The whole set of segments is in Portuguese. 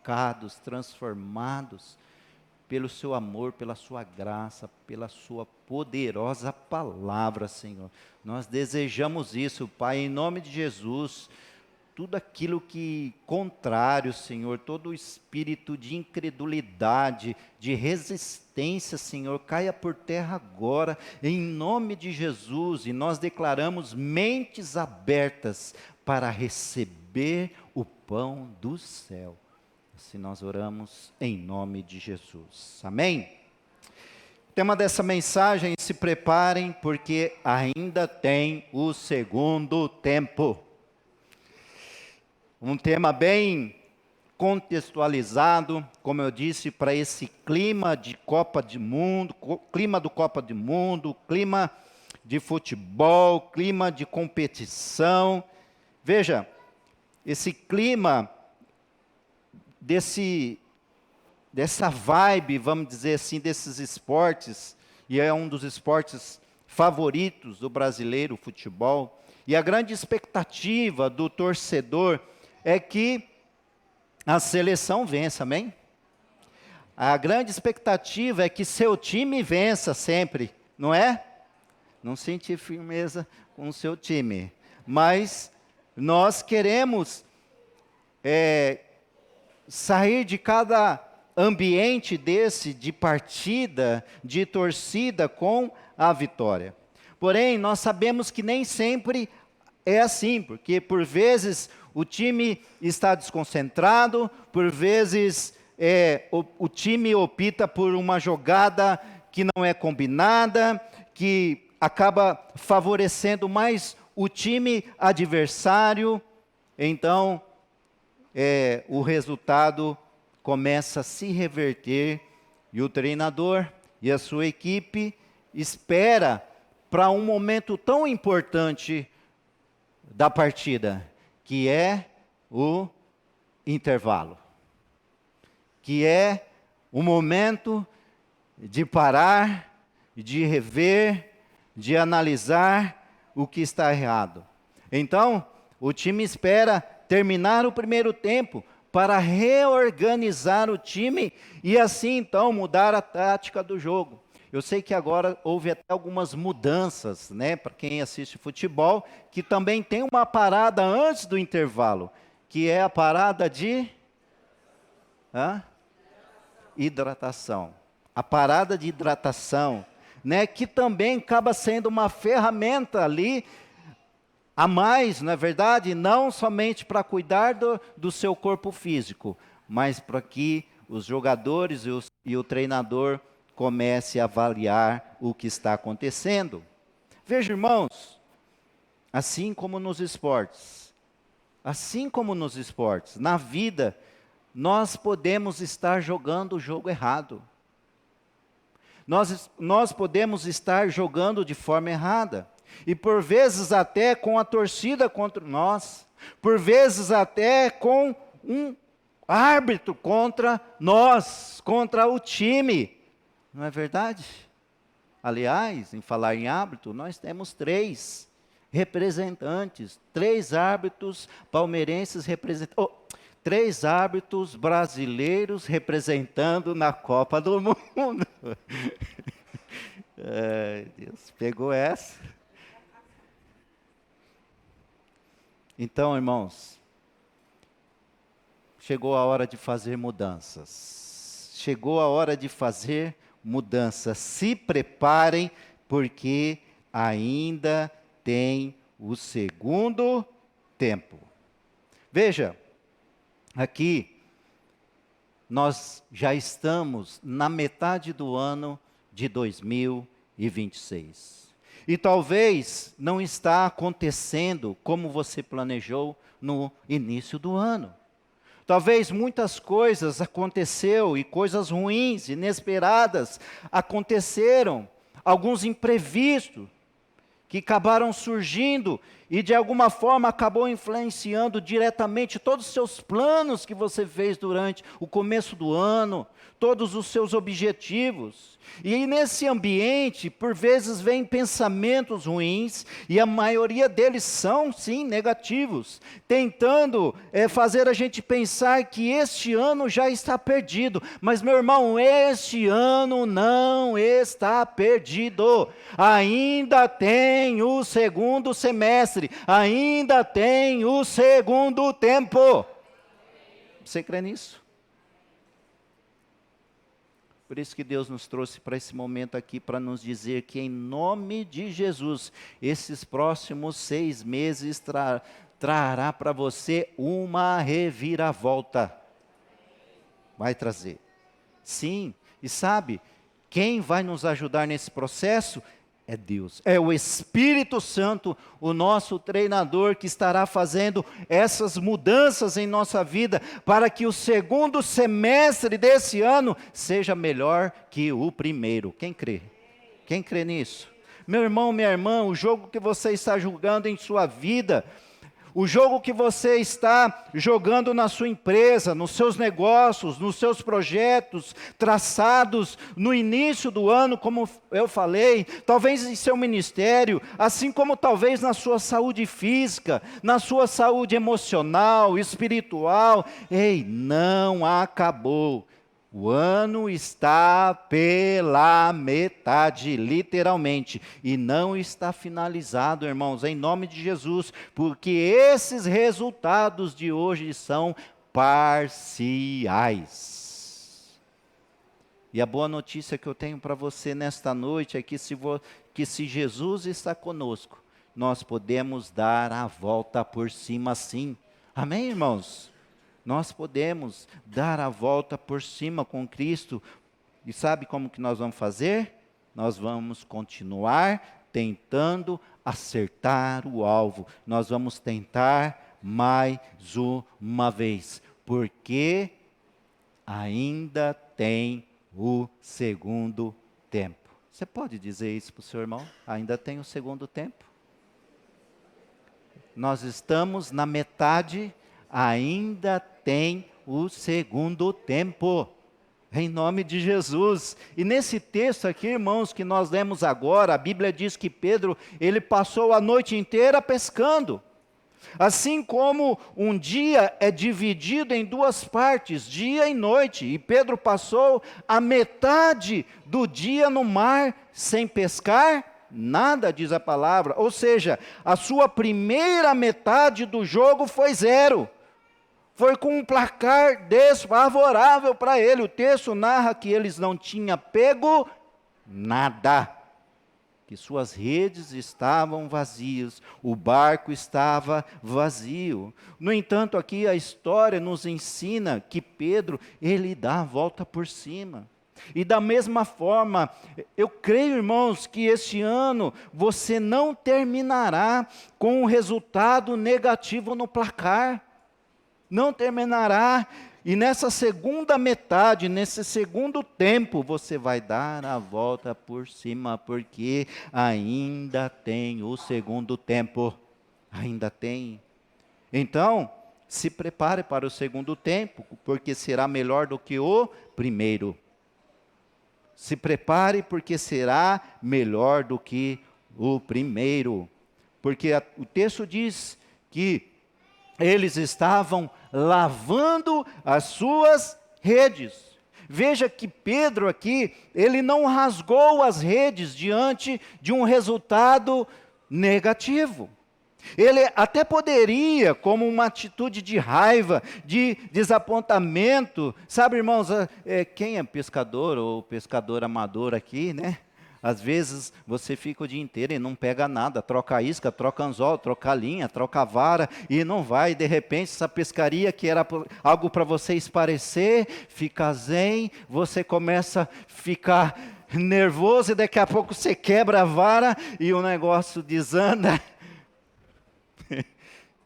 tocados, transformados pelo seu amor, pela sua graça, pela sua poderosa palavra, Senhor. Nós desejamos isso, Pai, em nome de Jesus. Tudo aquilo que contrário, Senhor, todo o espírito de incredulidade, de resistência, Senhor, caia por terra agora, em nome de Jesus, e nós declaramos mentes abertas para receber o pão do céu. Assim nós oramos em nome de Jesus. Amém? O tema dessa mensagem: se preparem, porque ainda tem o segundo tempo. Um tema bem contextualizado, como eu disse, para esse clima de Copa do Mundo, clima do Copa do Mundo, clima de futebol, clima de competição. Veja, esse clima dessa vibe, vamos dizer assim, desses esportes, e é um dos esportes favoritos do brasileiro, o futebol, e a grande expectativa do torcedor é que a seleção vença, amém? A grande expectativa é que seu time vença sempre, não é? Não sentir firmeza com o seu time, mas nós queremos sair de cada ambiente desse, de partida, de torcida, com a vitória. Porém, nós sabemos que nem sempre é assim, porque por vezes o time está desconcentrado, por vezes o time opta por uma jogada que não é combinada, que acaba favorecendo mais o time adversário. Então, o resultado começa a se reverter e o treinador e a sua equipe espera para um momento tão importante da partida, que é o intervalo, que é o momento de parar, de rever, de analisar o que está errado. Então, o time espera terminar o primeiro tempo para reorganizar o time e assim então mudar a tática do jogo. Eu sei que agora houve até algumas mudanças, né, para quem assiste futebol, que também tem uma parada antes do intervalo, que é a parada de hidratação. A parada de hidratação, né, que também acaba sendo uma ferramenta ali a mais, não é verdade? Não somente para cuidar do seu corpo físico, mas para que os jogadores e o treinador comece a avaliar o que está acontecendo. Veja, irmãos, assim como nos esportes, na vida, nós podemos estar jogando o jogo errado. Nós podemos estar jogando de forma errada. E por vezes até com a torcida contra nós, por vezes até com um árbitro contra nós, contra o time. Não é verdade? Aliás, em falar em árbitro, nós temos 3 representantes, 3 árbitros palmeirenses representando, 3 árbitros brasileiros representando na Copa do Mundo. Ai, Deus, pegou essa. Então, irmãos, chegou a hora de fazer mudanças. Chegou a hora de fazer mudanças. Se preparem, porque ainda tem o segundo tempo. Veja, aqui nós já estamos na metade do ano de 2026. E talvez não está acontecendo como você planejou no início do ano. Talvez muitas coisas aconteceram e coisas ruins, inesperadas aconteceram. Alguns imprevistos que acabaram surgindo e de alguma forma acabou influenciando diretamente todos os seus planos que você fez durante o começo do ano, todos os seus objetivos. E aí nesse ambiente, por vezes vem pensamentos ruins, e a maioria deles são sim negativos, tentando fazer a gente pensar que este ano já está perdido. Mas meu irmão, este ano não está perdido. Ainda tem o segundo semestre, ainda tem o segundo tempo. Você crê nisso? Por isso que Deus nos trouxe para esse momento aqui, para nos dizer que em nome de Jesus, esses próximos 6 meses trará para você uma reviravolta. Vai trazer. Sim, e sabe, quem vai nos ajudar nesse processo? É Deus, é o Espírito Santo, o nosso treinador, que estará fazendo essas mudanças em nossa vida, para que o segundo semestre desse ano seja melhor que o primeiro. Quem crê? Quem crê nisso? Meu irmão, minha irmã, o jogo que você está jogando em sua vida, o jogo que você está jogando na sua empresa, nos seus negócios, nos seus projetos, traçados no início do ano, como eu falei, talvez em seu ministério, assim como talvez na sua saúde física, na sua saúde emocional, espiritual, ei, não acabou. O ano está pela metade, literalmente, e não está finalizado, irmãos, em nome de Jesus, porque esses resultados de hoje são parciais. E a boa notícia que eu tenho para você nesta noite é que se Jesus está conosco, nós podemos dar a volta por cima sim. Amém, irmãos? Nós podemos dar a volta por cima com Cristo. E sabe como que nós vamos fazer? Nós vamos continuar tentando acertar o alvo. Nós vamos tentar mais uma vez. Porque ainda tem o segundo tempo. Você pode dizer isso para o seu irmão? Ainda tem o segundo tempo? Nós estamos na metade, ainda tem o segundo tempo, em nome de Jesus. E nesse texto aqui, irmãos, que nós lemos agora, a Bíblia diz que Pedro, ele passou a noite inteira pescando. Assim como um dia é dividido em 2 partes, dia e noite, e Pedro passou a metade do dia no mar sem pescar nada, diz a palavra. Ou seja, a sua primeira metade do jogo foi 0. Foi com um placar desfavorável para ele. O texto narra que eles não tinham pego nada, que suas redes estavam vazias, o barco estava vazio. No entanto, aqui a história nos ensina que Pedro, ele dá a volta por cima. E da mesma forma, eu creio, irmãos, que este ano você não terminará com um resultado negativo no placar. Não terminará. E nessa segunda metade, nesse segundo tempo, você vai dar a volta por cima, porque ainda tem o segundo tempo. Ainda tem. Então, se prepare para o segundo tempo, porque será melhor do que o primeiro. Se prepare, porque será melhor do que o primeiro. Porque o texto diz que eles estavam lavando as suas redes. Veja que Pedro aqui, ele não rasgou as redes diante de um resultado negativo. Ele até poderia, como uma atitude de raiva, de desapontamento, sabe, irmãos, quem é pescador ou pescador amador aqui, né? Às vezes você fica o dia inteiro e não pega nada, troca isca, troca anzol, troca linha, troca vara e não vai. De repente essa pescaria que era algo para você esparecer, fica zen, você começa a ficar nervoso e daqui a pouco você quebra a vara e o negócio desanda.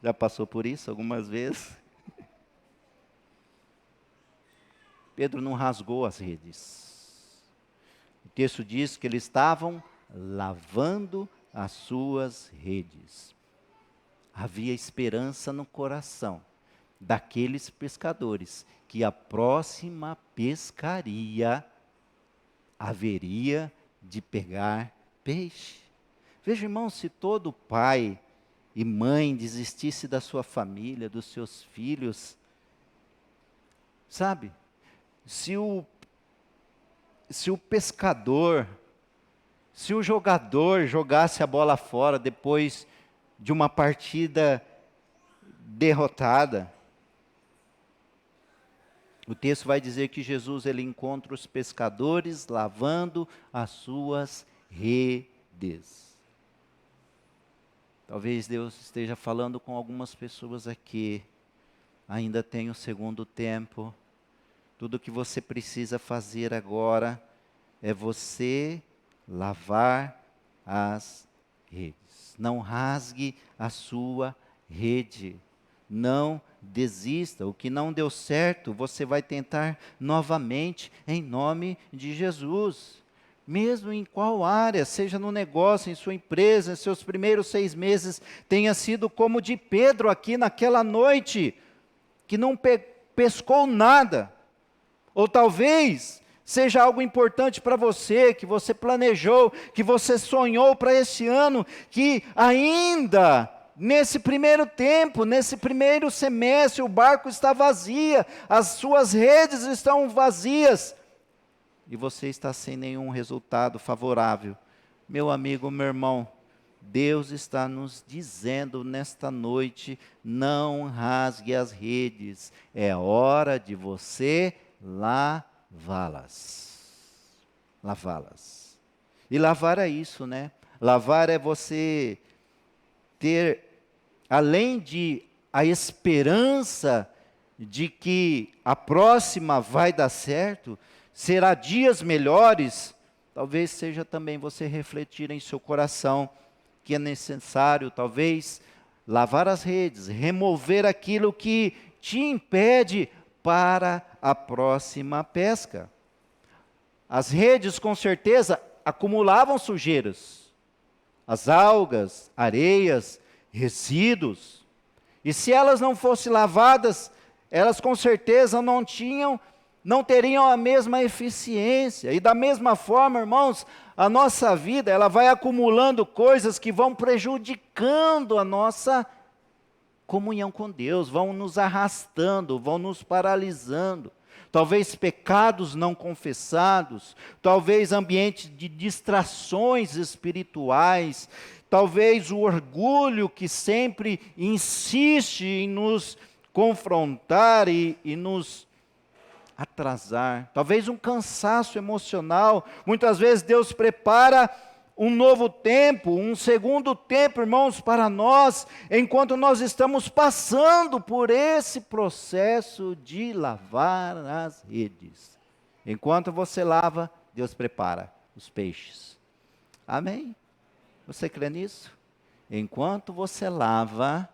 Já passou por isso algumas vezes? Pedro não rasgou as redes. O texto diz que eles estavam lavando as suas redes. havia esperança no coração daqueles pescadores que a próxima pescaria haveria de pegar peixe. Veja, irmão, se todo pai e mãe desistisse da sua família, dos seus filhos, sabe? Se o pescador, se o jogador jogasse a bola fora depois de uma partida derrotada, o texto vai dizer que Jesus ele encontra os pescadores lavando as suas redes. Talvez Deus esteja falando com algumas pessoas aqui. Ainda tem o segundo tempo. Tudo que você precisa fazer agora é você lavar as redes. Não rasgue a sua rede. Não desista. O que não deu certo, você vai tentar novamente em nome de Jesus. Mesmo em qual área, seja no negócio, em sua empresa, em seus primeiros 6 meses, tenha sido como de Pedro aqui naquela noite, que não pescou nada. Ou talvez seja algo importante para você, que você planejou, que você sonhou para esse ano, que ainda nesse primeiro tempo, nesse primeiro semestre, o barco está vazio, as suas redes estão vazias, e você está sem nenhum resultado favorável. Meu amigo, meu irmão, Deus está nos dizendo nesta noite, não rasgue as redes, é hora de você lavá-las. Lavá-las. E lavar é isso, né? Lavar é você ter, além de a esperança de que a próxima vai dar certo, será dias melhores, talvez seja também você refletir em seu coração que é necessário, talvez, lavar as redes, remover aquilo que te impede para a próxima pesca. As redes, com certeza, acumulavam sujeiras, as algas, areias, resíduos. E se elas não fossem lavadas, elas com certeza não teriam a mesma eficiência. E da mesma forma, irmãos, a nossa vida, ela vai acumulando coisas que vão prejudicando a nossa comunhão com Deus, vão nos arrastando, vão nos paralisando. Talvez pecados não confessados, talvez ambiente de distrações espirituais, talvez o orgulho que sempre insiste em nos confrontar e nos atrasar, talvez um cansaço emocional. Muitas vezes Deus prepara um novo tempo, um segundo tempo, irmãos, para nós, enquanto nós estamos passando por esse processo de lavar as redes. Enquanto você lava, Deus prepara os peixes. Amém? Você crê nisso? Enquanto você lava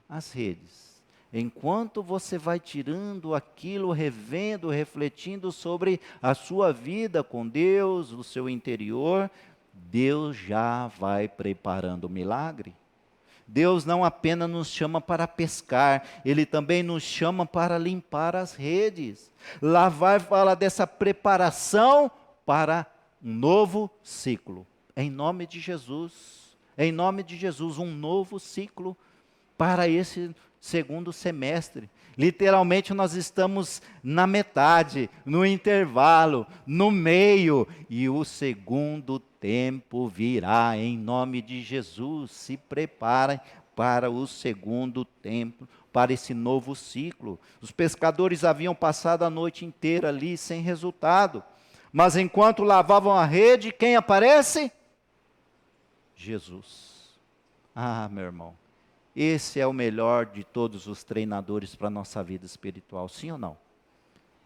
as redes, enquanto você vai tirando aquilo, revendo, refletindo sobre a sua vida com Deus, o seu interior, Deus já vai preparando o milagre. Deus não apenas nos chama para pescar, Ele também nos chama para limpar as redes. Lavar fala dessa preparação para um novo ciclo. Em nome de Jesus, um novo ciclo para esse segundo semestre. Literalmente nós estamos na metade, no intervalo, no meio, e o segundo tempo virá em nome de Jesus. Se preparem para o segundo tempo, para esse novo ciclo. Os pescadores haviam passado a noite inteira ali sem resultado, mas enquanto lavavam a rede, quem aparece? Jesus. Ah, meu irmão, esse é o melhor de todos os treinadores para a nossa vida espiritual, sim ou não?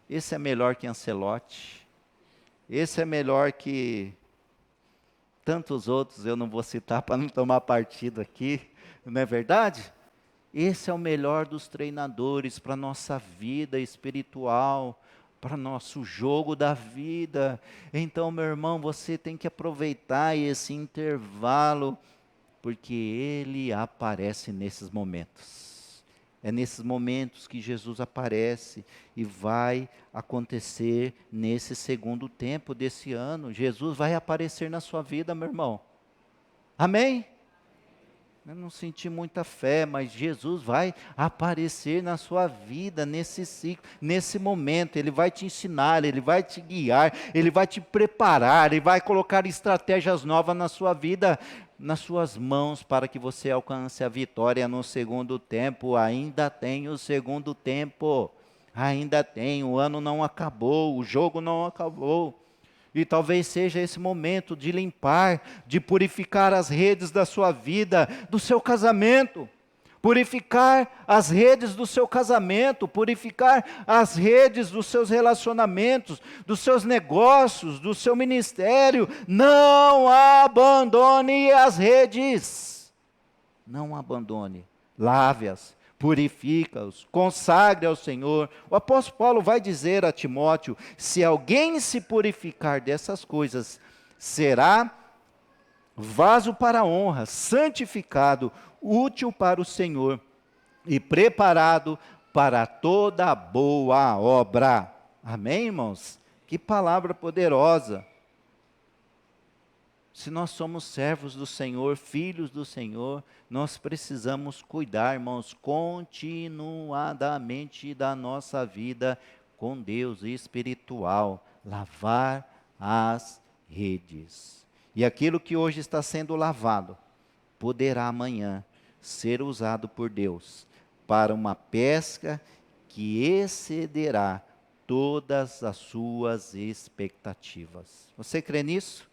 Esse é melhor que Ancelotti, esse é melhor que tantos outros, eu não vou citar para não tomar partido aqui, não é verdade? Esse é o melhor dos treinadores para a nossa vida espiritual, para o nosso jogo da vida. Então, meu irmão, você tem que aproveitar esse intervalo Porque Ele aparece nesses momentos. É nesses momentos que Jesus aparece e vai acontecer nesse segundo tempo desse ano. Jesus vai aparecer na sua vida, meu irmão. Amém? Eu não senti muita fé, mas Jesus vai aparecer na sua vida nesse ciclo, nesse momento. Ele vai te ensinar, Ele vai te guiar, Ele vai te preparar, Ele vai colocar estratégias novas na sua vida, nas suas mãos, para que você alcance a vitória no segundo tempo. Ainda tem o segundo tempo, ainda tem, o ano não acabou, o jogo não acabou. E talvez seja esse momento de limpar, de purificar as redes da sua vida, do seu casamento. Purificar as redes do seu casamento, purificar as redes dos seus relacionamentos, dos seus negócios, do seu ministério. Não abandone as redes. Não abandone. Lave-as, purifica-os, consagre ao Senhor. O apóstolo Paulo vai dizer a Timóteo: se alguém se purificar dessas coisas, será vaso para a honra, santificado, útil para o Senhor e preparado para toda boa obra. Amém, irmãos? Que palavra poderosa. Se nós somos servos do Senhor, filhos do Senhor, nós precisamos cuidar, irmãos, continuadamente da nossa vida com Deus espiritual, lavar as redes. E aquilo que hoje está sendo lavado, poderá amanhã ser usado por Deus para uma pesca que excederá todas as suas expectativas. Você crê nisso?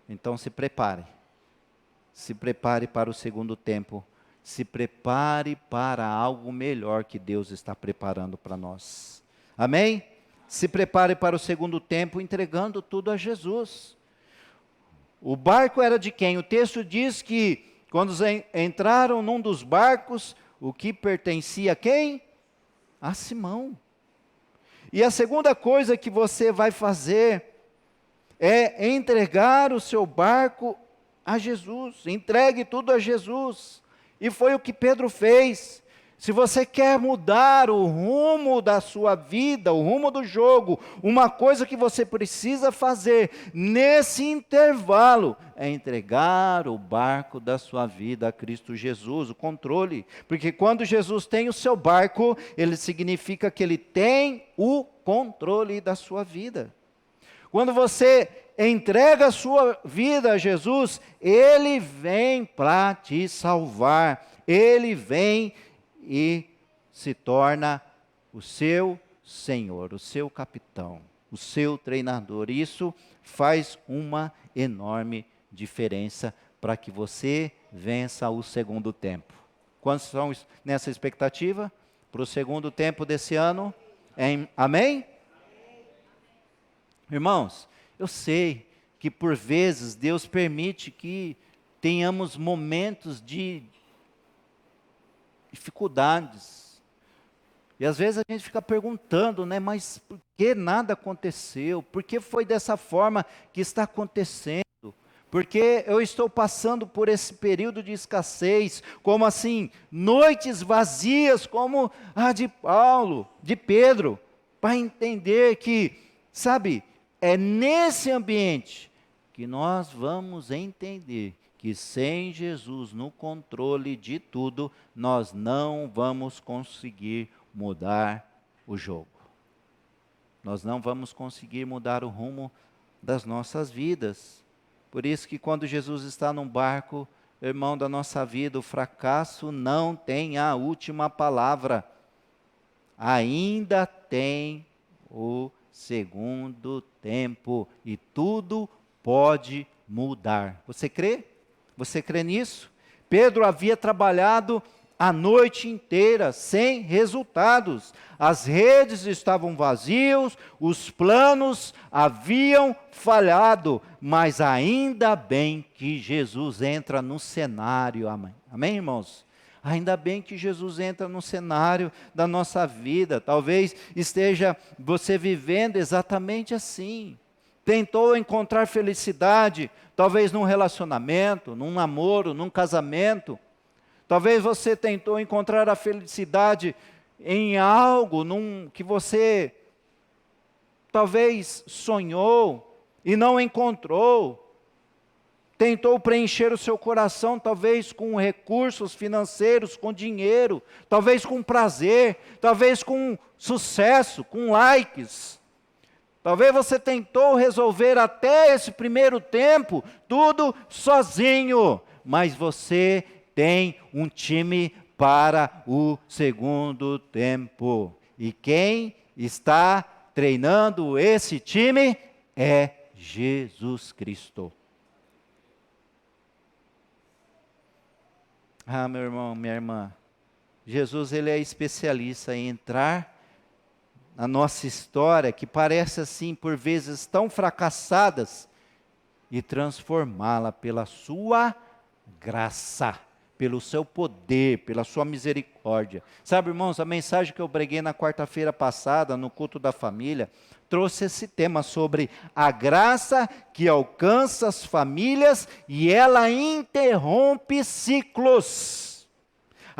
Então se prepare para o segundo tempo, se prepare para algo melhor que Deus está preparando para nós. Amém? Se prepare para o segundo tempo entregando tudo a Jesus. O barco era de quem? O texto diz que quando entraram num dos barcos, o que pertencia a quem? A Simão. E a segunda coisa que você vai fazer é entregar o seu barco a Jesus. Entregue tudo a Jesus. E foi o que Pedro fez. Se você quer mudar o rumo da sua vida, o rumo do jogo, uma coisa que você precisa fazer nesse intervalo é entregar o barco da sua vida a Cristo Jesus, o controle. Porque quando Jesus tem o seu barco, ele significa que ele tem o controle da sua vida. Quando você entrega a sua vida a Jesus, Ele vem para te salvar. Ele vem e se torna o seu Senhor, o seu capitão, o seu treinador. Isso faz uma enorme diferença para que você vença o segundo tempo. Quantos estão nessa expectativa? Para o segundo tempo desse ano? Amém? Irmãos, eu sei que por vezes Deus permite que tenhamos momentos de dificuldades. E às vezes a gente fica perguntando, né, mas por que nada aconteceu? Por que foi dessa forma que está acontecendo? Porque eu estou passando por esse período de escassez, como assim, noites vazias, como a de Paulo, de Pedro, para entender que, sabe, é nesse ambiente que nós vamos entender que sem Jesus no controle de tudo, nós não vamos conseguir mudar o jogo. Nós não vamos conseguir mudar o rumo das nossas vidas. Por isso que quando Jesus está num barco, irmão da nossa vida, o fracasso não tem a última palavra. Ainda tem o segundo tempo e tudo pode mudar. Você crê? Você crê nisso? Pedro havia trabalhado a noite inteira sem resultados. As redes estavam vazias, os planos haviam falhado, mas ainda bem que Jesus entra no cenário. Amém, amém, irmãos? Ainda bem que Jesus entra no cenário da nossa vida. Talvez esteja você vivendo exatamente assim. tentou encontrar felicidade, talvez num relacionamento, num namoro, num casamento. Talvez você tentou encontrar a felicidade em algo que você talvez sonhou e não encontrou. Tentou preencher o seu coração, talvez com recursos financeiros, com dinheiro, talvez com prazer, talvez com sucesso, com likes. Talvez você tentou resolver até esse primeiro tempo tudo sozinho, mas você tem um time para o segundo tempo. E quem está treinando esse time é Jesus Cristo. Ah, meu irmão, minha irmã, Jesus ele é especialista em entrar na nossa história, que parece assim, por vezes, tão fracassadas, e transformá-la pela sua graça, pelo seu poder, pela sua misericórdia. Sabe, irmãos, a mensagem que eu preguei na quarta-feira passada, no culto da família, trouxe esse tema sobre a graça que alcança as famílias e ela interrompe ciclos.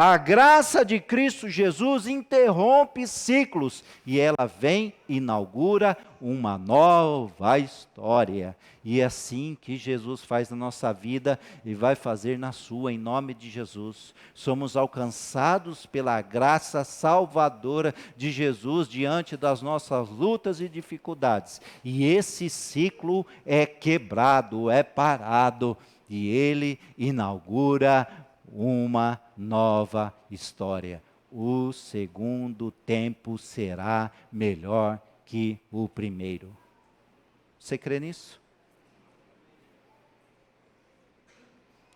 A graça de Cristo Jesus interrompe ciclos e ela vem e inaugura uma nova história. E é assim que Jesus faz na nossa vida e vai fazer na sua, em nome de Jesus. Somos alcançados pela graça salvadora de Jesus diante das nossas lutas e dificuldades. E esse ciclo é quebrado, é parado e ele inaugura uma nova história. O segundo tempo será melhor que o primeiro. Você crê nisso?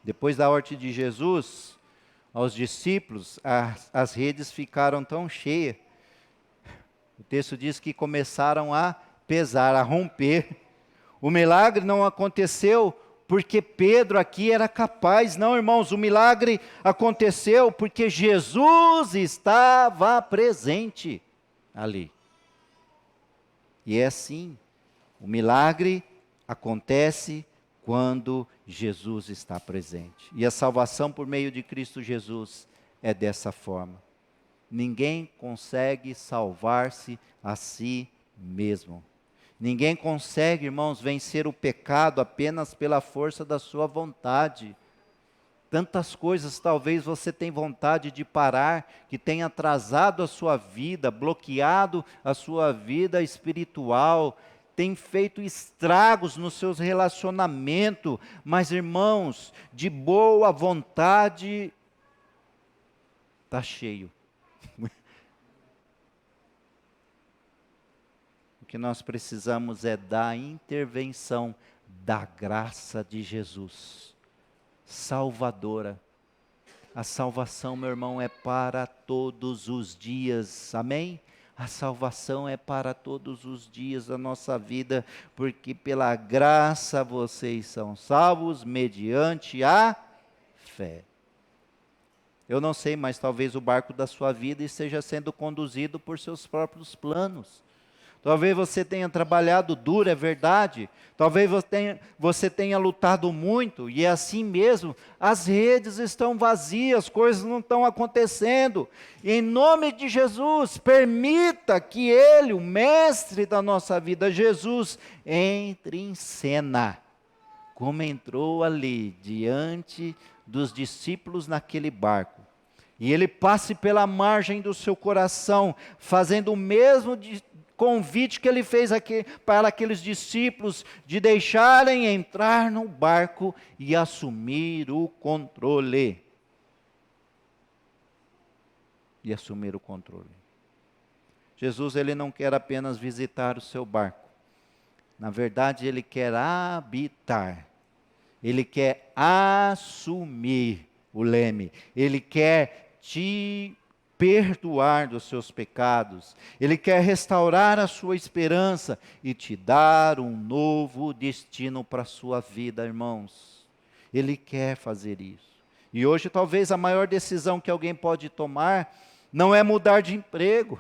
Depois da morte de Jesus, aos discípulos, as redes ficaram tão cheias. O texto diz que começaram a pesar, a romper. O milagre não aconteceu porque Pedro aqui era capaz. Não, irmãos, o milagre aconteceu porque Jesus estava presente ali. E é assim, o milagre acontece quando Jesus está presente. E a salvação por meio de Cristo Jesus é dessa forma. Ninguém consegue salvar-se a si mesmo. Ninguém consegue, irmãos, vencer o pecado apenas pela força da sua vontade. Tantas coisas talvez você tenha vontade de parar, que tenha atrasado a sua vida, bloqueado a sua vida espiritual, tem feito estragos nos seus relacionamentos, mas irmãos, de boa vontade, está cheio. O que nós precisamos é da intervenção da graça de Jesus, salvadora. A salvação, meu irmão, é para todos os dias, amém? A salvação é para todos os dias da nossa vida, porque pela graça vocês são salvos mediante a fé. Eu não sei, mas talvez o barco da sua vida esteja sendo conduzido por seus próprios planos. Talvez você tenha trabalhado duro, é verdade. Talvez você tenha lutado muito, e é assim mesmo. As redes estão vazias, coisas não estão acontecendo. E em nome de Jesus, permita que Ele, o mestre da nossa vida, Jesus, entre em cena. Como entrou ali, diante dos discípulos naquele barco. E Ele passe pela margem do seu coração, fazendo o mesmo convite que ele fez aqui para aqueles discípulos de deixarem entrar no barco e assumir o controle. E assumir o controle. Jesus, ele não quer apenas visitar o seu barco. Na verdade, ele quer habitar. Ele quer assumir o leme. Ele quer te perdoar dos seus pecados, Ele quer restaurar a sua esperança e te dar um novo destino para a sua vida, irmãos. Ele quer fazer isso. E hoje talvez a maior decisão que alguém pode tomar não é mudar de emprego,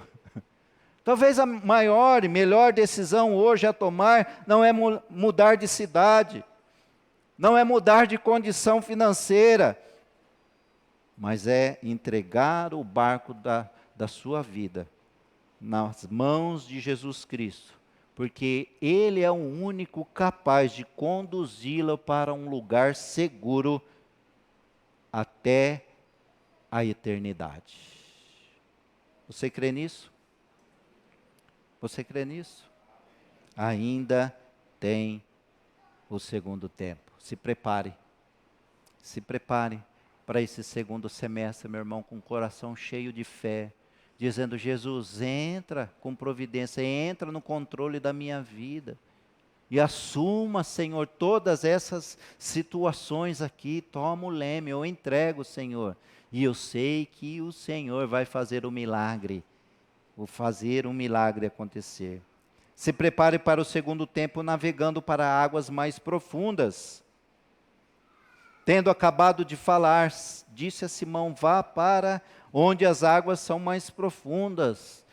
Talvez a maior e melhor decisão hoje a tomar não é mudar de cidade, não é mudar de condição financeira, mas é entregar o barco da sua vida nas mãos de Jesus Cristo, porque Ele é o único capaz de conduzi-la para um lugar seguro até a eternidade. Você crê nisso? Você crê nisso? Ainda tem o segundo tempo. Se prepare. Se prepare para esse segundo semestre, meu irmão, com o coração cheio de fé, dizendo: Jesus, entra com providência, entra no controle da minha vida. E assuma, Senhor, todas essas situações aqui. Toma o leme, eu entrego, Senhor. E eu sei que o Senhor vai fazer o milagre. Vou fazer um milagre acontecer. Se prepare para o segundo tempo navegando para águas mais profundas. Tendo acabado de falar, disse a Simão: vá para onde as águas são mais profundas.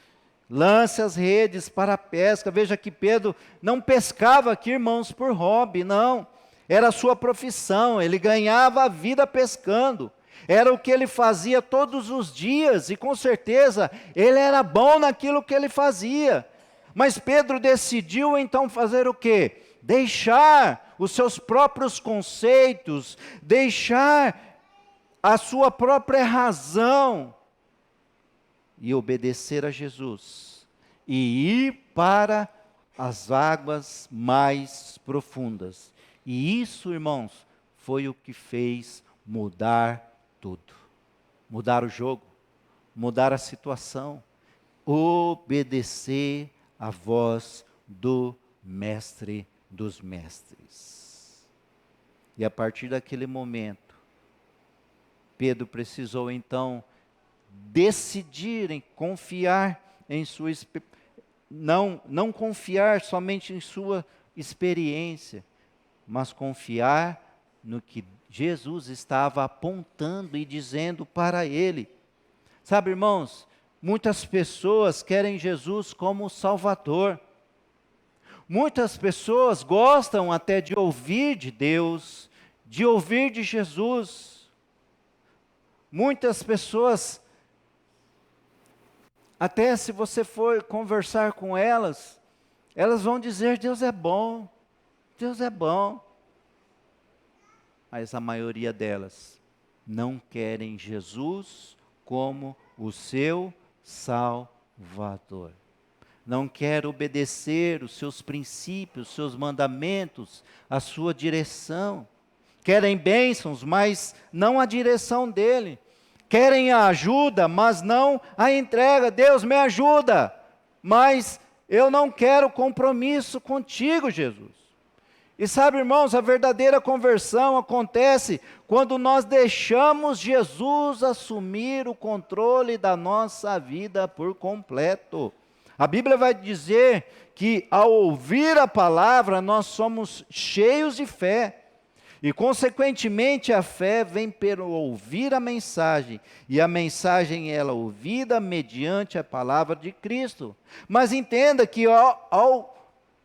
Lance as redes para a pesca. Veja que Pedro não pescava aqui, irmãos, por hobby, não. Era a sua profissão, ele ganhava a vida pescando. Era o que ele fazia todos os dias, e com certeza ele era bom naquilo que ele fazia. Mas Pedro decidiu então fazer o quê? Deixar os seus próprios conceitos, deixar a sua própria razão e obedecer a Jesus, e ir para as águas mais profundas. E isso, irmãos, foi o que fez mudar tudo. Mudar o jogo, mudar a situação, obedecer a voz do Mestre dos Mestres. E a partir daquele momento, Pedro precisou então decidir em confiar em sua não confiar somente em sua experiência, mas confiar no que Jesus estava apontando e dizendo para ele. Sabe, irmãos, muitas pessoas querem Jesus como Salvador. Muitas pessoas gostam até de ouvir de Deus, de ouvir de Jesus. Muitas pessoas, até se você for conversar com elas, elas vão dizer: Deus é bom, Deus é bom. Mas a maioria delas não querem Jesus como o seu Salvador. Não quer obedecer os seus princípios, os seus mandamentos, a sua direção. Querem bênçãos, mas não a direção dele. Querem a ajuda, mas não a entrega. Deus, me ajuda, mas eu não quero compromisso contigo, Jesus. E sabe, irmãos, a verdadeira conversão acontece quando nós deixamos Jesus assumir o controle da nossa vida por completo. A Bíblia vai dizer que ao ouvir a palavra nós somos cheios de fé. E consequentemente a fé vem pelo ouvir a mensagem. E a mensagem ela ouvida mediante a palavra de Cristo. Mas entenda que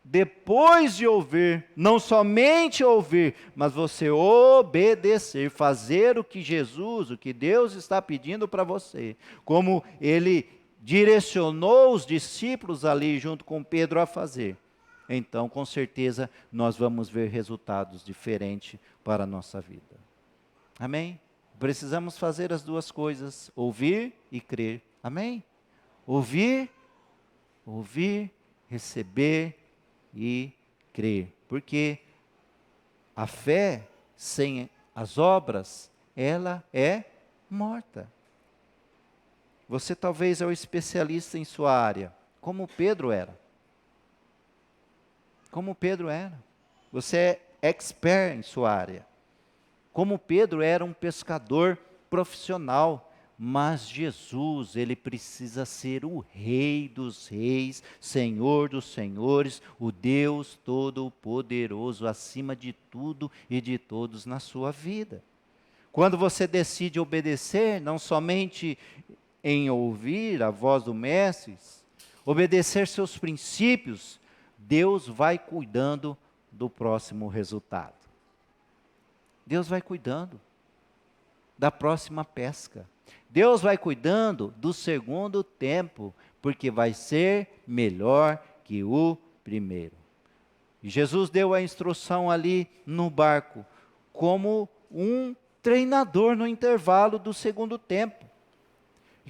depois de ouvir, não somente ouvir, mas você obedecer, fazer o que Jesus, o que Deus está pedindo para você, como Ele direcionou os discípulos ali junto com Pedro a fazer, então com certeza nós vamos ver resultados diferentes para a nossa vida. Amém? Precisamos fazer as duas coisas, ouvir e crer. Amém? Ouvir, receber e crer, porque a fé sem as obras, ela é morta. Você talvez é o especialista em sua área, como Pedro era. Como Pedro era. Você é expert em sua área. Como Pedro era um pescador profissional. Mas Jesus, Ele precisa ser o Rei dos Reis, Senhor dos Senhores, o Deus Todo-Poderoso, acima de tudo e de todos na sua vida. Quando você decide obedecer, não somente em ouvir a voz do Mestre, obedecer seus princípios, Deus vai cuidando do próximo resultado. Deus vai cuidando da próxima pesca. Deus vai cuidando do segundo tempo, porque vai ser melhor que o primeiro. E Jesus deu a instrução ali no barco, como um treinador no intervalo do segundo tempo.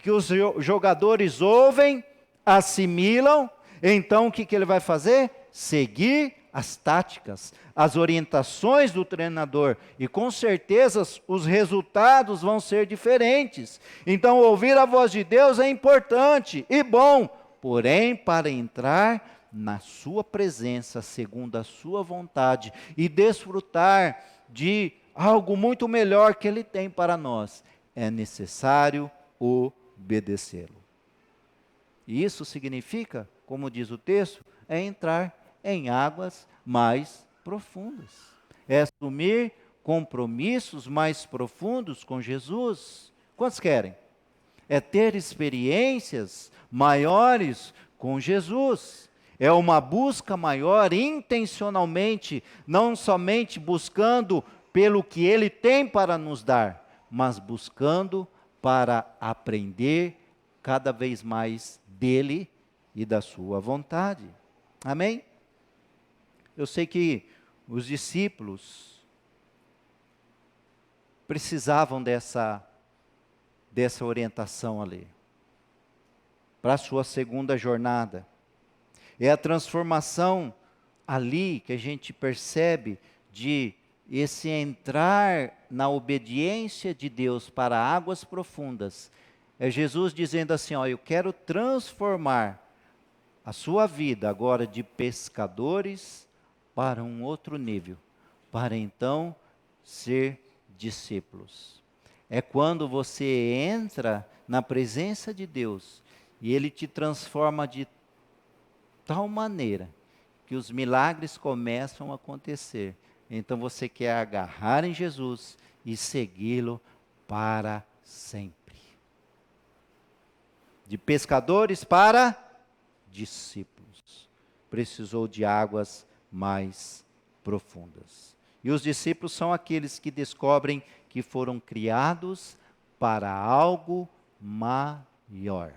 Que os jogadores ouvem, assimilam, então o que ele vai fazer? Seguir as táticas, as orientações do treinador, e com certeza os resultados vão ser diferentes. Então ouvir a voz de Deus é importante e bom, porém para entrar na sua presença, segundo a sua vontade, e desfrutar de algo muito melhor que Ele tem para nós, é necessário obedecê-lo. E isso significa, como diz o texto, é entrar em águas mais profundas. É assumir compromissos mais profundos com Jesus. Quantos querem? É ter experiências maiores com Jesus. É uma busca maior intencionalmente, não somente buscando pelo que Ele tem para nos dar, mas buscando para aprender cada vez mais dEle e da sua vontade. Amém? Eu sei que os discípulos precisavam dessa orientação ali, para a sua segunda jornada. É a transformação ali que a gente percebe de esse entrar na obediência de Deus para águas profundas. É Jesus dizendo assim, ó, eu quero transformar a sua vida agora de pescadores para um outro nível, para então ser discípulos. É quando você entra na presença de Deus e Ele te transforma de tal maneira que os milagres começam a acontecer. Então você quer agarrar em Jesus e segui-lo para sempre. De pescadores para discípulos. Precisou de águas mais profundas. E os discípulos são aqueles que descobrem que foram criados para algo maior.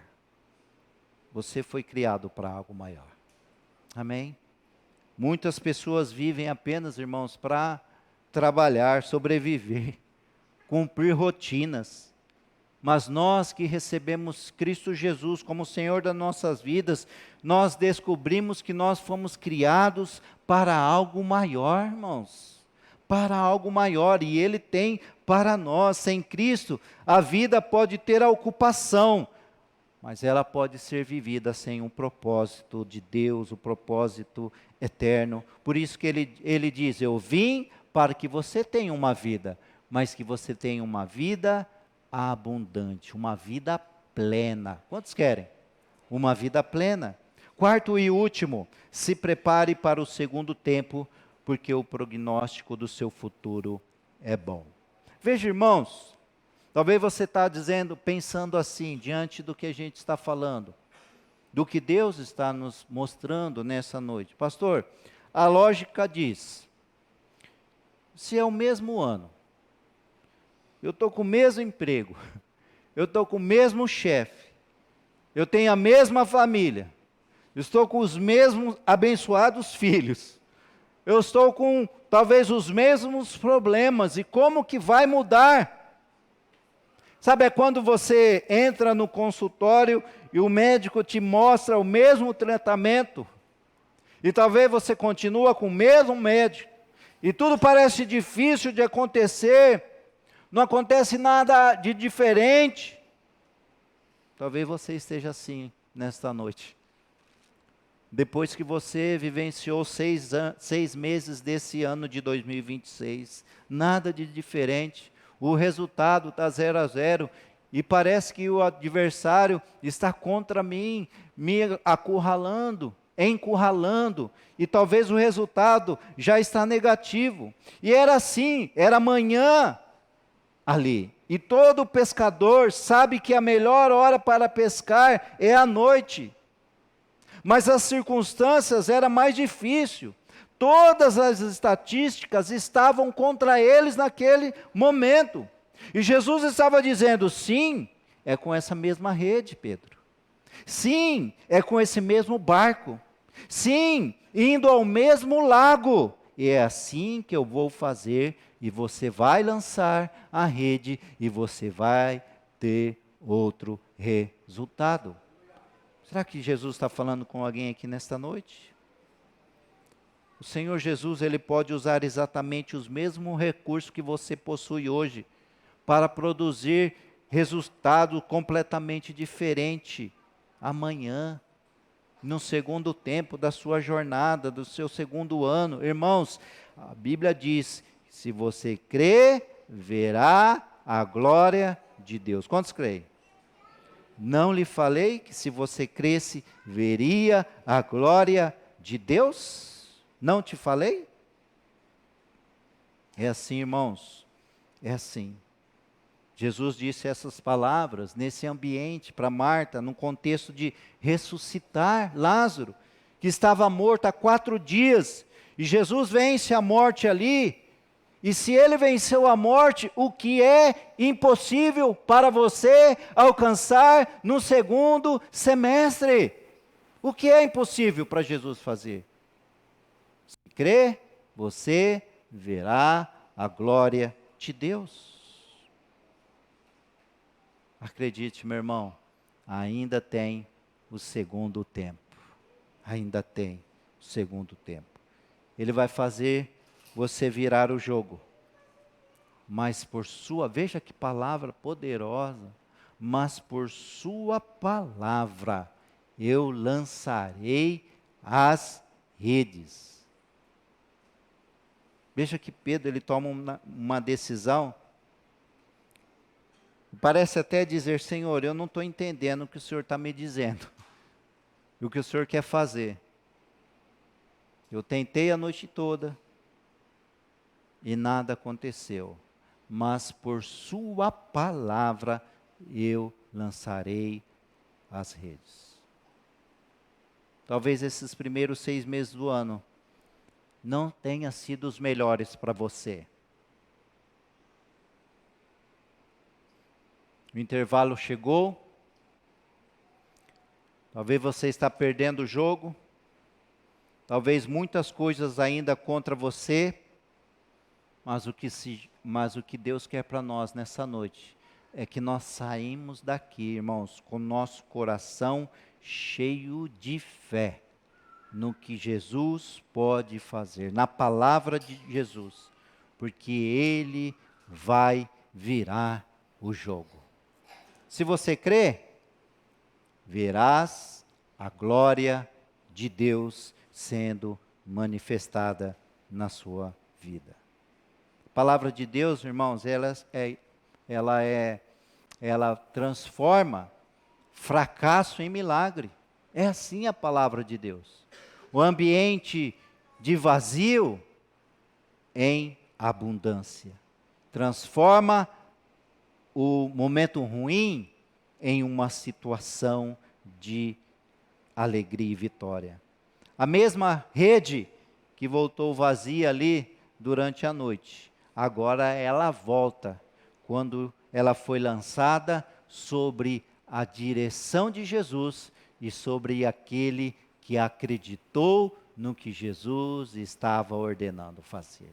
Você foi criado para algo maior. Amém? Muitas pessoas vivem apenas, irmãos, para trabalhar, sobreviver, cumprir rotinas. Mas nós que recebemos Cristo Jesus como Senhor das nossas vidas, nós descobrimos que nós fomos criados para algo maior, irmãos. Para algo maior, e Ele tem para nós. Sem Cristo, a vida pode ter a ocupação, mas ela pode ser vivida sem um propósito de Deus, o propósito eterno. Por isso que ele diz, eu vim para que você tenha uma vida, mas que você tenha uma vida abundante, uma vida plena. Quantos querem? Uma vida plena. Quarto e último, se prepare para o segundo tempo, porque o prognóstico do seu futuro é bom. Veja, irmãos, talvez você está dizendo, pensando assim, diante do que a gente está falando, do que Deus está nos mostrando nessa noite. Pastor, a lógica diz, se é o mesmo ano, eu estou com o mesmo emprego, eu estou com o mesmo chefe, eu tenho a mesma família, eu estou com os mesmos abençoados filhos, eu estou com talvez os mesmos problemas, e como que vai mudar? Sabe, é quando você entra no consultório e o médico te mostra o mesmo tratamento, e talvez você continua com o mesmo médico, e tudo parece difícil de acontecer, não acontece nada de diferente. Talvez você esteja assim nesta noite. Depois que você vivenciou 6 meses desse ano de 2026, nada de diferente. O resultado está 0-0 e parece que o adversário está contra mim, me encurralando, e talvez o resultado já está negativo. E era assim, era manhã ali. E todo pescador sabe que a melhor hora para pescar é à noite. mas as circunstâncias era mais difícil. Todas as estatísticas estavam contra eles naquele momento. E Jesus estava dizendo, sim, é com essa mesma rede, Pedro. Sim, é com esse mesmo barco. Sim, indo ao mesmo lago. E é assim que eu vou fazer, e você vai lançar a rede, e você vai ter outro resultado. Será que Jesus está falando com alguém aqui nesta noite? O Senhor Jesus, Ele pode usar exatamente os mesmos recursos que você possui hoje, para produzir resultado completamente diferente amanhã, no segundo tempo da sua jornada, do seu segundo ano. Irmãos, a Bíblia diz, se você crê, verá a glória de Deus. Quantos creem? Não lhe falei que se você cresce, veria a glória de Deus? Não te falei? É assim, irmãos, é assim. Jesus disse essas palavras nesse ambiente para Marta, num contexto de ressuscitar Lázaro, que estava morto há 4 dias, e Jesus vence a morte ali, e se ele venceu a morte, o que é impossível para você alcançar no segundo semestre? O que é impossível para Jesus fazer? Se crer, você verá a glória de Deus. Acredite, meu irmão, ainda tem o segundo tempo. Ainda tem o segundo tempo. Ele vai fazer você virar o jogo. Mas por sua, veja que palavra poderosa, mas por sua palavra eu lançarei as redes. Veja que Pedro, ele toma uma decisão. Parece até dizer, Senhor, eu não estou entendendo o que o Senhor está me dizendo. E o que o Senhor quer fazer. Eu tentei a noite toda e nada aconteceu. Mas por sua palavra eu lançarei as redes. Talvez esses primeiros 6 meses do ano não tenham sido os melhores para você. O intervalo chegou. Talvez você está perdendo o jogo. Talvez muitas coisas ainda contra você. Mas o que Deus quer para nós nessa noite é que nós saímos daqui, irmãos, com nosso coração cheio de fé no que Jesus pode fazer, na palavra de Jesus, porque Ele vai virar o jogo. Se você crê, verás a glória de Deus sendo manifestada na sua vida. A palavra de Deus, irmãos, ela transforma fracasso em milagre. É assim a palavra de Deus. O ambiente de vazio em abundância. Transforma o momento ruim em uma situação de alegria e vitória. A mesma rede que voltou vazia ali durante a noite, agora ela volta, quando ela foi lançada sobre a direção de Jesus e sobre aquele que acreditou no que Jesus estava ordenando fazer.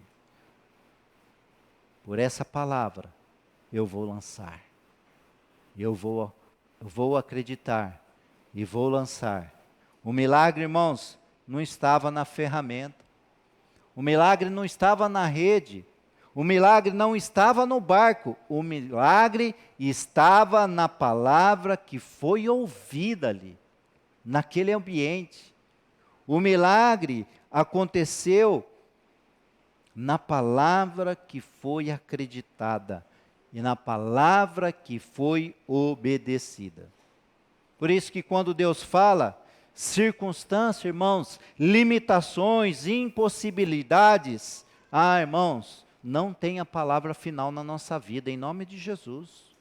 Por essa palavra, eu vou lançar, eu vou acreditar e vou lançar. O milagre, irmãos, não estava na ferramenta, o milagre não estava na rede, o milagre não estava no barco, o milagre estava na palavra que foi ouvida ali, naquele ambiente. O milagre aconteceu na palavra que foi acreditada e na palavra que foi obedecida. Por isso que quando Deus fala, circunstância, irmãos, limitações, impossibilidades, irmãos, não tem a palavra final na nossa vida, em nome de Jesus.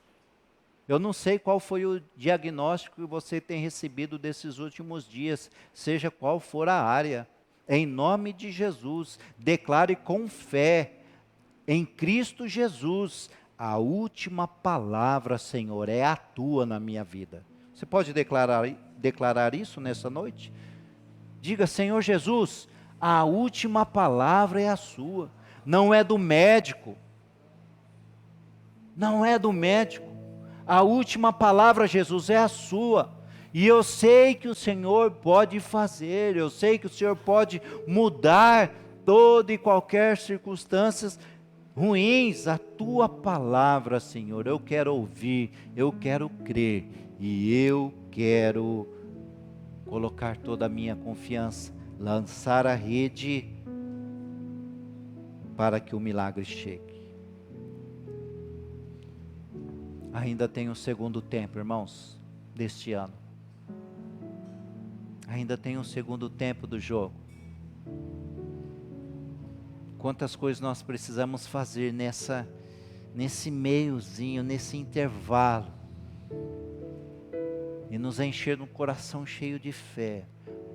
Eu não sei qual foi o diagnóstico que você tem recebido desses últimos dias, seja qual for a área. Em nome de Jesus, declare com fé, em Cristo Jesus, a última palavra, Senhor, é a tua na minha vida. Você pode declarar isso nessa noite? Diga, Senhor Jesus, a última palavra é a sua, não é do médico. Não é do médico. A última palavra, Jesus, é a sua. E eu sei que o Senhor pode fazer, eu sei que o Senhor pode mudar toda e qualquer circunstâncias ruins. A tua palavra, Senhor, eu quero ouvir, eu quero crer e eu quero colocar toda a minha confiança, lançar a rede para que o milagre chegue. Ainda tem um segundo tempo, irmãos, deste ano. Ainda tem um segundo tempo do jogo. Quantas coisas nós precisamos fazer nesse meiozinho, nesse intervalo. E nos encher um coração cheio de fé,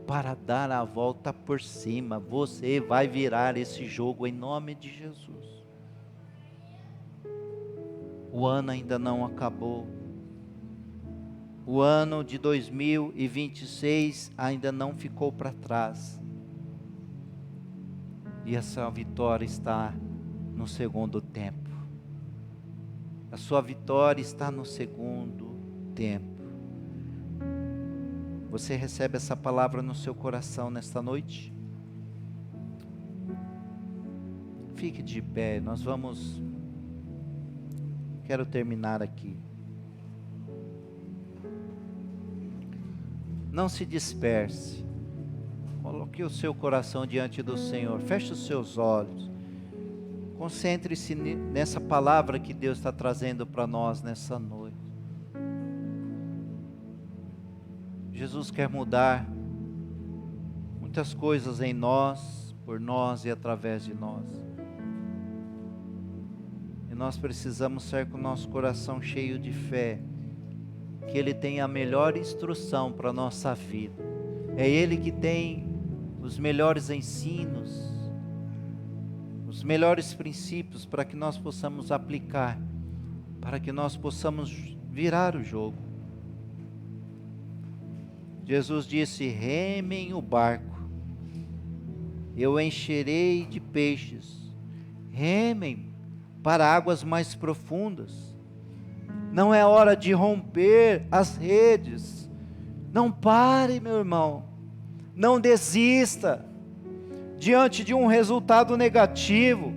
para dar a volta por cima. Você vai virar esse jogo em nome de Jesus. O ano ainda não acabou. O ano de 2026 ainda não ficou para trás. E essa vitória está no segundo tempo. A sua vitória está no segundo tempo. Você recebe essa palavra no seu coração nesta noite? Fique de pé, quero terminar aqui. Não se disperse. Coloque o seu coração diante do Senhor. Feche os seus olhos. Concentre-se nessa palavra que Deus está trazendo para nós nessa noite. Jesus quer mudar muitas coisas em nós, por nós e através de nós. E nós precisamos ser com o nosso coração cheio de fé, que Ele tem a melhor instrução para a nossa vida. É Ele que tem os melhores ensinos, os melhores princípios para que nós possamos aplicar, para que nós possamos virar o jogo. Jesus disse: remem o barco, eu encherei de peixes. Remem para águas mais profundas. Não é hora de romper as redes. Não pare, meu irmão. Não desista. Diante de um resultado negativo,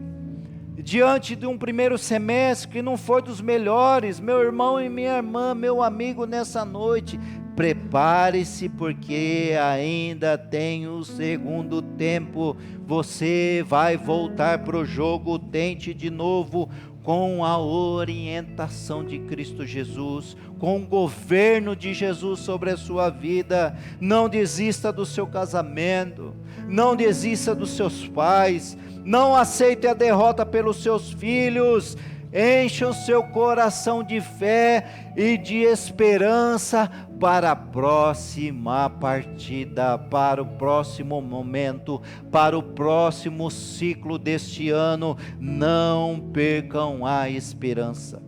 diante de um primeiro semestre que não foi dos melhores, meu irmão e minha irmã, meu amigo, nessa noite, prepare-se, porque ainda tem o segundo tempo. Você vai voltar para o jogo. Tente de novo, com a orientação de Cristo Jesus, com o governo de Jesus sobre a sua vida. Não desista do seu casamento, não desista dos seus pais, não aceite a derrota pelos seus filhos. Encha o seu coração de fé e de esperança para a próxima partida, para o próximo momento, para o próximo ciclo deste ano. Não percam a esperança.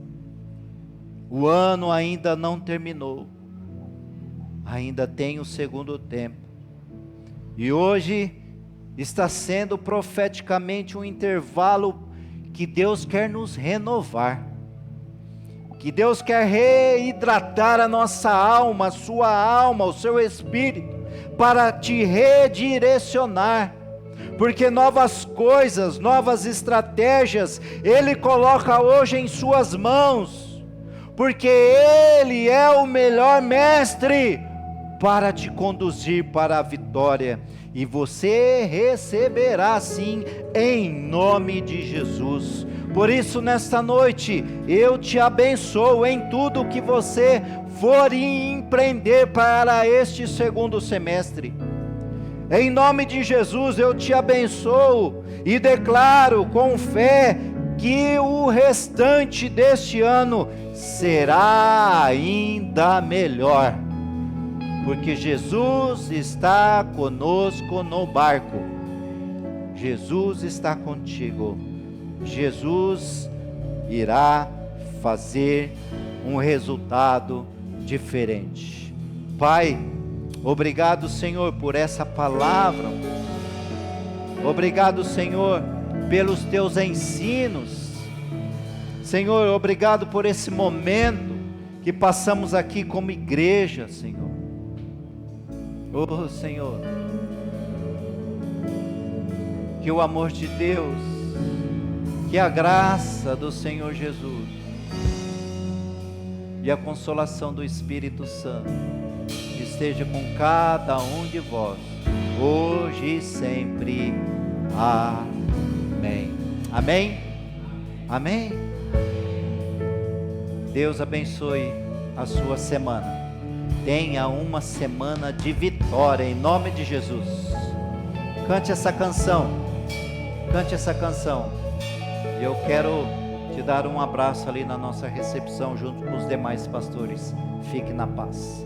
O ano ainda não terminou, ainda tem o segundo tempo. E hoje está sendo profeticamente um intervalo que Deus quer nos renovar, que Deus quer reidratar a nossa alma, a sua alma, o seu espírito, para te redirecionar, porque novas coisas, novas estratégias, Ele coloca hoje em suas mãos, porque Ele é o melhor mestre para te conduzir para a vitória. E você receberá sim, em nome de Jesus. Por isso, nesta noite, eu te abençoo em tudo que você for empreender para este segundo semestre. Em nome de Jesus, eu te abençoo e declaro com fé que o restante deste ano será ainda melhor, porque Jesus está conosco no barco. Jesus está contigo. Jesus irá fazer um resultado diferente. Pai, obrigado, Senhor, por essa palavra. Obrigado, Senhor, pelos teus ensinos. Senhor, obrigado por esse momento que passamos aqui como igreja, Senhor. Oh, Senhor, que o amor de Deus, que a graça do Senhor Jesus e a consolação do Espírito Santo esteja com cada um de vós, hoje e sempre. Amém. Amém? Amém? Deus abençoe a sua semana. Tenha uma semana de vitória, em nome de Jesus. Cante essa canção. Cante essa canção. E eu quero te dar um abraço ali na nossa recepção, junto com os demais pastores. Fique na paz.